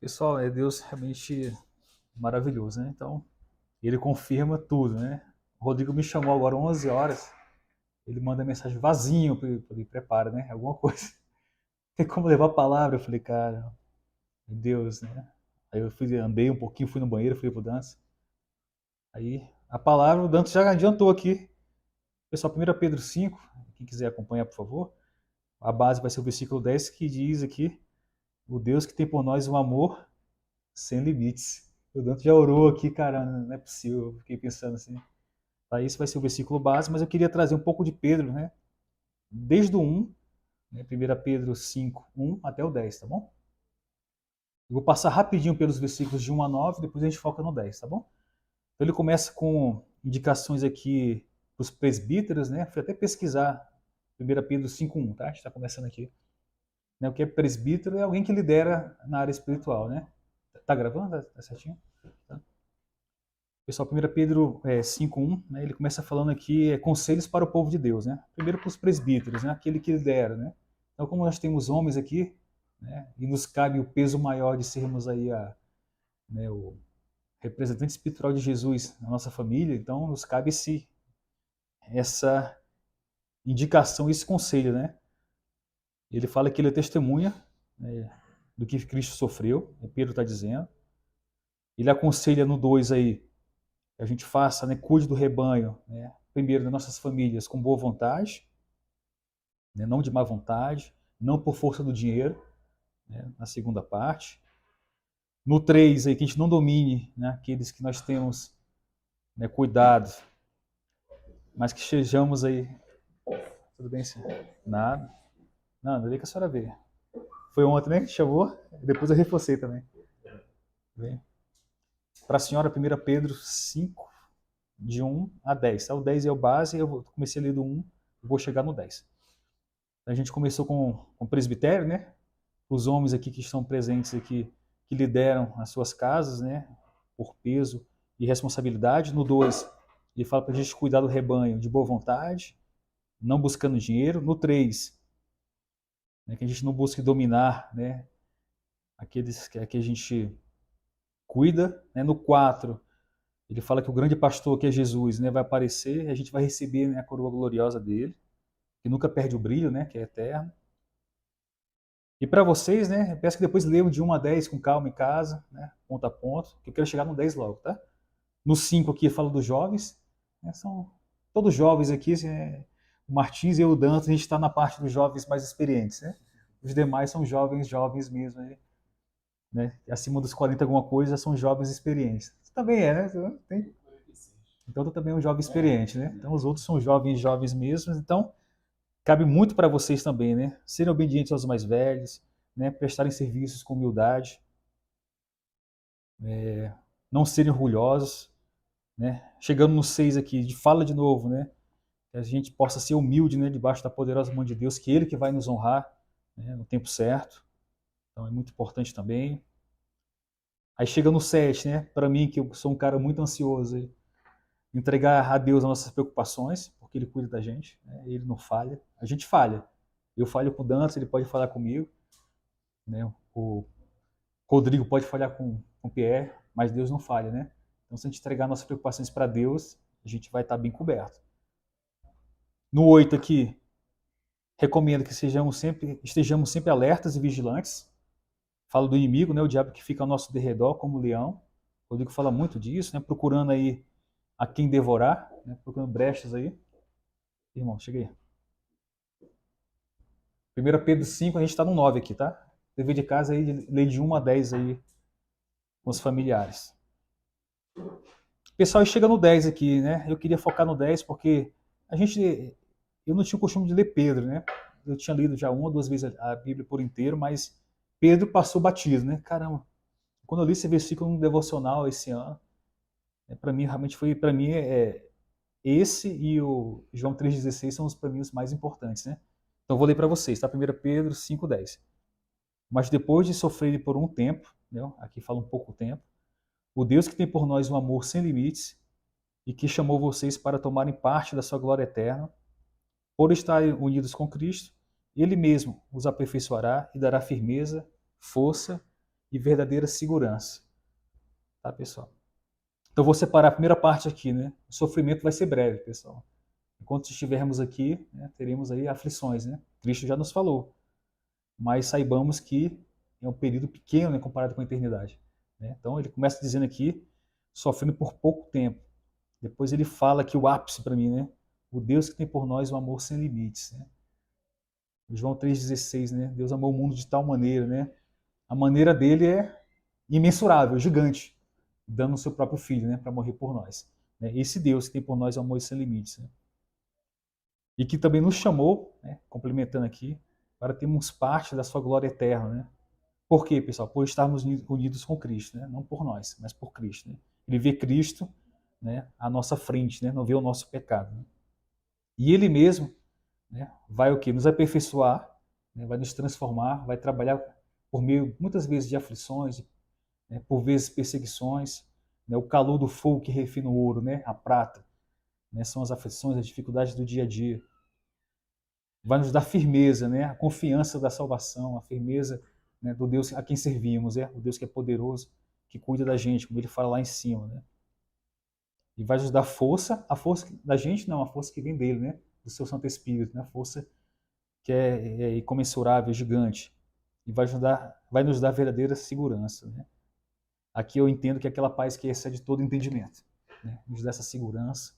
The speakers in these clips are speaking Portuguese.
Pessoal, é Deus realmente maravilhoso, né? Então, ele confirma tudo, né? O Rodrigo me chamou agora 11 horas, ele manda mensagem vazio para ele prepara, né? Alguma coisa. Tem como levar a palavra? Eu falei, cara, meu Deus, né? Aí eu fui, andei um pouquinho, fui no banheiro, fui pro dança. Aí, a palavra, o Dantas já adiantou aqui. Pessoal, 1 Pedro 5, quem quiser acompanhar, por favor. A base vai ser o versículo 10 que diz aqui, o Deus que tem por nós um amor sem limites. O Dante já orou aqui, cara, não é possível. Eu fiquei pensando assim. Tá, esse vai ser o versículo base, mas eu queria trazer um pouco de Pedro, né? Desde o 1, né? 1 Pedro 5, 1 até o 10, tá bom? Eu vou passar rapidinho pelos versículos de 1 a 9, depois a gente foca no 10, tá bom? Então ele começa com indicações aqui para os presbíteros, né? Fui até pesquisar 1 Pedro 5, 1, tá? A gente está começando aqui. Né? O que é presbítero é alguém que lidera na área espiritual, né? Tá gravando? Tá certinho? Tá. Pessoal, 1 Pedro 5:1, né, ele começa falando aqui conselhos para o povo de Deus, né? Primeiro para os presbíteros, né, aquele que lidera, né? Então, como nós temos homens aqui, né, e nos cabe o peso maior de sermos aí né, o representante espiritual de Jesus na nossa família, então nos cabe essa indicação, esse conselho, né? Ele fala que ele é testemunha, né, do que Cristo sofreu, Pedro está dizendo. Ele aconselha no 2 aí que a gente faça, né, cuide do rebanho, né, primeiro das nossas famílias com boa vontade, né, não de má vontade, não por força do dinheiro, né, na segunda parte. No 3 aí, que a gente não domine, né, aqueles que nós temos, né, cuidado, mas que sejamos aí. Tudo bem, senhor? Nada. Não, não dei que a senhora ver. Foi ontem, né, que chamou? Depois eu reforcei também. Para a senhora, 1 Pedro 5, de 1 a 10. Tá? O 10 é o base, eu comecei a ler do 1, vou chegar no 10. A gente começou com o presbitério, né? Os homens aqui que estão presentes aqui, que lideram as suas casas, né? Por peso e responsabilidade. No 2, ele fala para a gente cuidar do rebanho de boa vontade, não buscando dinheiro. No 3, né, que a gente não busque dominar, né? Aqueles que a gente cuida. Né? No 4, ele fala que o grande pastor, que é Jesus, né, vai aparecer e a gente vai receber, né, a coroa gloriosa dele, que nunca perde o brilho, né, que é eterno. E para vocês, né, eu peço que depois leiam de 1 a 10 com calma em casa, né, ponto a ponto, que eu quero chegar no 10 logo, tá? No 5 aqui falo dos jovens, né, são todos jovens aqui, o Martins e o Dantas, a gente está na parte dos jovens mais experientes, né? Os demais são jovens, jovens mesmo, né? Acima dos 40 alguma coisa, são jovens experientes. Você também é, né? Então tu também é um jovem experiente, né? Então os outros são jovens, jovens mesmo, então cabe muito para vocês também, né? Serem obedientes aos mais velhos, né? Prestarem serviços com humildade, não serem orgulhosos, né? Chegando no 6 aqui, de fala de novo, né? Que a gente possa ser humilde, né? Debaixo da poderosa mão de Deus, que Ele que vai nos honrar, né? No tempo certo. Então é muito importante também. Aí chega no 7, né? Para mim, que eu sou um cara muito ansioso, entregar a Deus as nossas preocupações, porque Ele cuida da gente, né? Ele não falha. A gente falha. Eu falho com o Dantas, ele pode falar comigo, né? O Rodrigo pode falhar com o Pierre, mas Deus não falha, né? Então, se a gente entregar nossas preocupações para Deus, a gente vai estar bem coberto. No 8 aqui, recomendo que estejamos sempre alertas e vigilantes. Falo do inimigo, né? O diabo que fica ao nosso derredor como leão. O Rodrigo fala muito disso, né? Procurando aí a quem devorar, né? Procurando brechas aí. Irmão, cheguei. 1 Pedro 5, a gente está no 9 aqui, tá? Dever de casa aí, lei de 1 a 10 aí com os familiares. Pessoal, chega no 10 aqui, né? Eu queria focar no 10 porque eu não tinha o costume de ler Pedro, né? Eu tinha lido já uma ou duas vezes a Bíblia por inteiro, mas Pedro passou batido, né? Caramba, quando eu li esse versículo no devocional esse ano, para mim realmente foi, para mim esse e o João 3,16 são para mim os mais importantes, né? Então eu vou ler para vocês, tá? 1 Pedro 5:10. Mas depois de sofrer por um tempo, né? Aqui fala um pouco tempo, o Deus que tem por nós um amor sem limites e que chamou vocês para tomarem parte da sua glória eterna, por estarem unidos com Cristo, Ele mesmo os aperfeiçoará e dará firmeza, força e verdadeira segurança. Tá, pessoal? Então, eu vou separar a primeira parte aqui, né? O sofrimento vai ser breve, pessoal. Enquanto estivermos aqui, né, teremos aí aflições, né? Cristo já nos falou. Mas saibamos que é um período pequeno, né, comparado com a eternidade. Né? Então, ele começa dizendo aqui, sofrendo por pouco tempo. Depois ele fala que o ápice para mim, né? O Deus que tem por nós um amor sem limites, né? João 3,16, né? Deus amou o mundo de tal maneira, né? A maneira dele é imensurável, gigante, dando o seu próprio filho, né, para morrer por nós. Né? Esse Deus que tem por nós um amor sem limites, né? E que também nos chamou, né, complementando aqui, para termos parte da sua glória eterna, né? Por quê, pessoal? Por estarmos unidos com Cristo, né? Não por nós, mas por Cristo, né? Ele vê Cristo, né, à nossa frente, né? Não vê o nosso pecado, né? E ele mesmo, né, vai o quê? Nos aperfeiçoar, né, vai nos transformar, vai trabalhar por meio, muitas vezes, de aflições, né, por vezes perseguições, né, o calor do fogo que refina o ouro, né, a prata, né, são as aflições, as dificuldades do dia a dia. Vai nos dar firmeza, né, a confiança da salvação, a firmeza, né, do Deus a quem servimos, o Deus que é poderoso, que cuida da gente, como ele fala lá em cima, né? E vai nos dar força, a força da gente não, a força que vem dele, né, do seu Santo Espírito, né, a força que é incomensurável, gigante, e vai nos dar verdadeira segurança, né? Aqui eu entendo que é aquela paz que excede todo entendimento, né? Nos dá essa segurança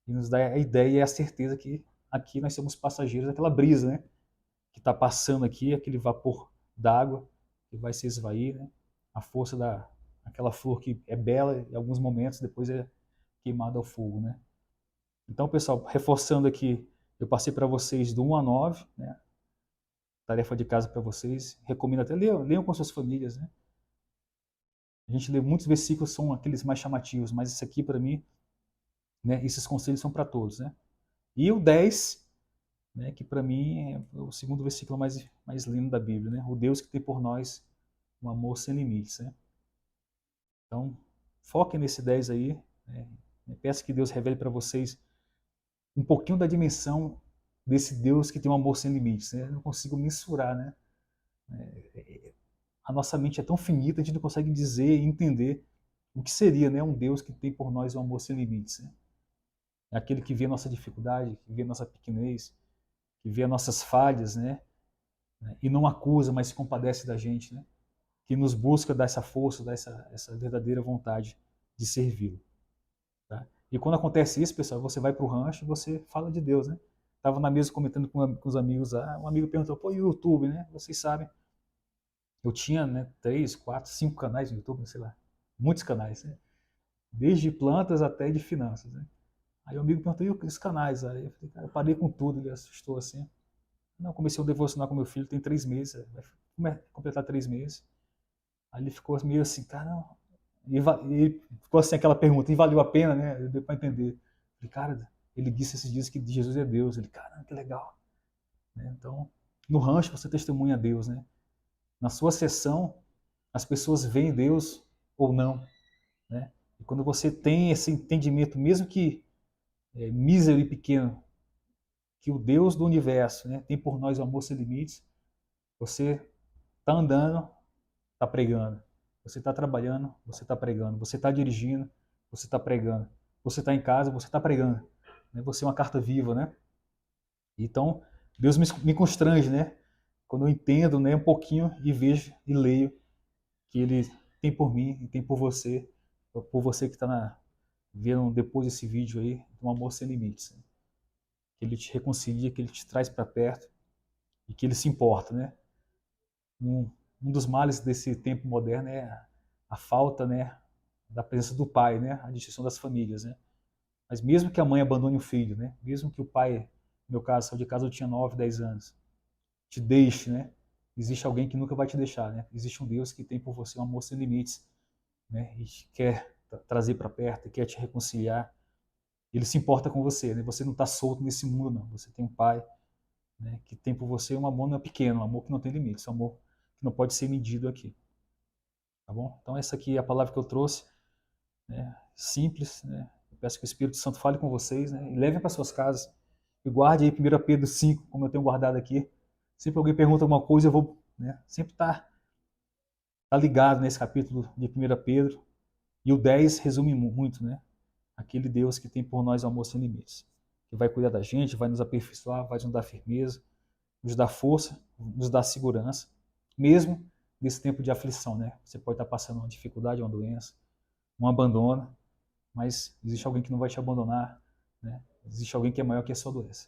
e nos dá a ideia e a certeza que aqui nós somos passageiros daquela brisa, né? Que está passando aqui, aquele vapor d'água que vai se esvair, né? A força aquela flor que é bela em alguns momentos, depois é queimada ao fogo, né? Então, pessoal, reforçando aqui, eu passei para vocês do 1 a 9, né? Tarefa de casa para vocês. Recomendo até leiam com suas famílias, né? A gente lê muitos versículos, são aqueles mais chamativos, mas esse aqui, para mim, né, esses conselhos são para todos, né? E o 10, né, que para mim é o segundo versículo mais lindo da Bíblia, né? O Deus que tem por nós um amor sem limites, né? Então, foquem nesse 10 aí, né? Peço que Deus revele para vocês um pouquinho da dimensão desse Deus que tem um amor sem limites, né? Eu não consigo mensurar, né? A nossa mente é tão finita, a gente não consegue dizer e entender o que seria, né, um Deus que tem por nós um amor sem limites, né? É aquele que vê a nossa dificuldade, que vê a nossa pequenez, que vê as nossas falhas, né? E não acusa, mas se compadece da gente, né? Que nos busca dar essa força, dar essa verdadeira vontade de servi-lo. Tá? E quando acontece isso, pessoal, você vai para o rancho e você fala de Deus, né? Estava na mesa comentando com os amigos, um amigo perguntou, pô, e o YouTube, né? Vocês sabem, eu tinha, né, 3, 4, 5 canais no YouTube, sei lá, muitos canais, né? Desde plantas até de finanças, né? Aí o amigo perguntou, e os canais? Aí eu falei, cara, eu parei com tudo, ele assustou assim. Não, comecei a devocionar com meu filho, tem 3 meses, vai completar 3 meses. Aí ele ficou meio assim, cara, e ficou assim aquela pergunta, e valeu a pena, né? Deu para entender. Eu falei, cara, ele disse esses dias que Jesus é Deus. Ele, caramba, que legal. Né? Então, no rancho você testemunha a Deus, né? Na sua sessão, as pessoas veem Deus ou não, né? E quando você tem esse entendimento, mesmo que mísero e pequeno, que o Deus do universo, né, tem por nós o amor sem limites, você está andando, está pregando. Você está trabalhando, você está pregando. Você está dirigindo, você está pregando. Você está em casa, você está pregando. Né? Você é uma carta viva, né? Então, Deus me constrange, né? Quando eu entendo, né, um pouquinho e vejo e leio que Ele tem por mim e tem por você que está vendo depois desse vídeo aí, um amor sem limites. Né? Que Ele te reconcilia, que Ele te traz para perto e que Ele se importa, né? Um dos males desse tempo moderno é a falta, né, da presença do pai, né, a destruição das famílias, né. Mas mesmo que a mãe abandone o filho, né, mesmo que o pai, no meu caso, saiu de casa eu tinha 9, 10 anos, te deixe, né, existe alguém que nunca vai te deixar, né. Existe um Deus que tem por você um amor sem limites, né, e quer trazer para perto, quer te reconciliar. Ele se importa com você, né. Você não está solto nesse mundo, não. Você tem um pai, né, que tem por você um amor não é pequeno, um amor que não tem limites, um amor que não pode ser medido aqui. Tá bom? Então essa aqui é a palavra que eu trouxe, né? Simples, né? Eu peço que o Espírito Santo fale com vocês, né? E levem para suas casas. E guarde aí 1 Pedro 5, como eu tenho guardado aqui. Sempre alguém pergunta alguma coisa, eu vou, né, sempre estar Está ligado nesse capítulo de 1 Pedro. E o 10 resume muito, né? Aquele Deus que tem por nós amor sem limites. Que vai cuidar da gente, vai nos aperfeiçoar, vai nos dar firmeza, nos dar força, nos dar segurança. Mesmo nesse tempo de aflição, né? Você pode estar passando uma dificuldade, uma doença, um abandono, mas existe alguém que não vai te abandonar, né? Existe alguém que é maior que a sua doença.